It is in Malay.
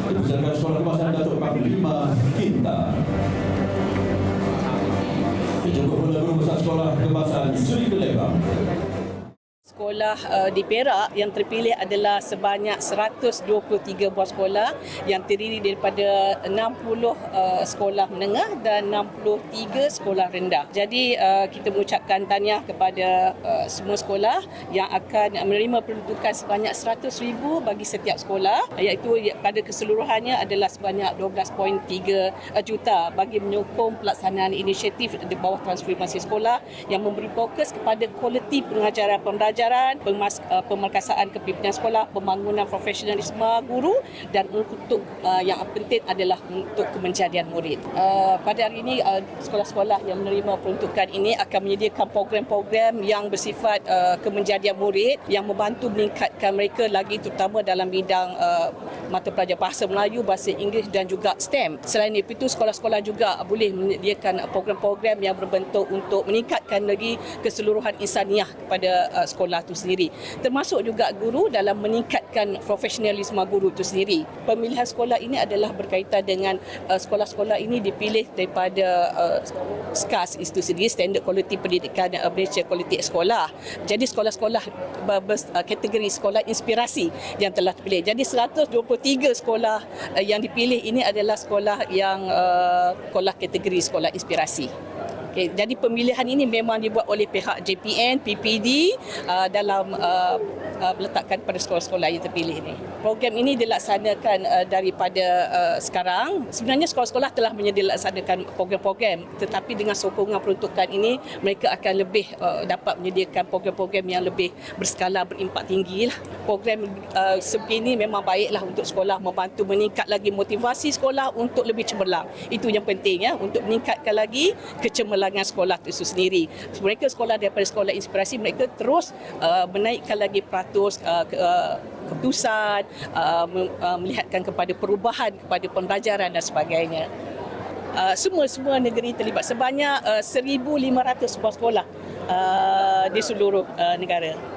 Dipersilakan Sekolah Kebangsaan Datuk Panglima Kita. Dijemput pula Guru Besar Sekolah Kebangsaan Seri Kelebang. Sekolah di Perak yang terpilih adalah sebanyak 123 buah sekolah yang terdiri daripada 60 sekolah menengah dan 63 sekolah rendah. Jadi kita mengucapkan tahniah kepada semua sekolah yang akan menerima peruntukan sebanyak 100,000 bagi setiap sekolah, iaitu pada keseluruhannya adalah sebanyak 12.3 juta bagi menyokong pelaksanaan inisiatif di bawah transformasi sekolah yang memberi fokus kepada kualiti pengajaran pembelajaran, pemerkasaan kepimpinan sekolah, pembangunan profesionalisme guru dan untuk yang penting adalah untuk kemenjadian murid. Pada hari ini sekolah-sekolah yang menerima peruntukan ini akan menyediakan program-program yang bersifat kemenjadian murid yang membantu meningkatkan mereka lagi terutama dalam bidang mata pelajaran bahasa Melayu, bahasa Inggeris dan juga STEM. Selain itu, sekolah-sekolah juga boleh menyediakan program-program yang berbentuk untuk meningkatkan lagi keseluruhan insaniah kepada sekolah itu sendiri. Termasuk juga guru dalam meningkatkan profesionalisme guru itu sendiri. Pemilihan sekolah ini adalah berkaitan dengan sekolah-sekolah ini dipilih daripada SKAS itu sendiri, Standard Quality Pendidikan Malaysia Quality Sekolah. Jadi sekolah-sekolah kategori sekolah inspirasi yang telah terpilih. Jadi 123 sekolah yang dipilih ini adalah sekolah yang sekolah kategori sekolah inspirasi. Okay, jadi pemilihan ini memang dibuat oleh pihak JPN, PPD dalam meletakkan pada sekolah-sekolah yang terpilih ini. Program ini dilaksanakan daripada sekarang. Sebenarnya sekolah-sekolah telah menyediakan program-program, tetapi dengan sokongan peruntukan ini mereka akan lebih dapat menyediakan program-program yang lebih berskala berimpak tinggi. Program sebegini memang baiklah untuk sekolah, membantu meningkat lagi motivasi sekolah untuk lebih cemerlang. Itu yang penting ya, untuk meningkatkan lagi kecemerlangan sekolah itu sendiri. Mereka sekolah daripada sekolah inspirasi, mereka terus menaikkan lagi peratus keputusan, melihatkan kepada perubahan kepada pembelajaran dan sebagainya. Semua negeri terlibat, sebanyak 1,500 sebuah sekolah di seluruh negara.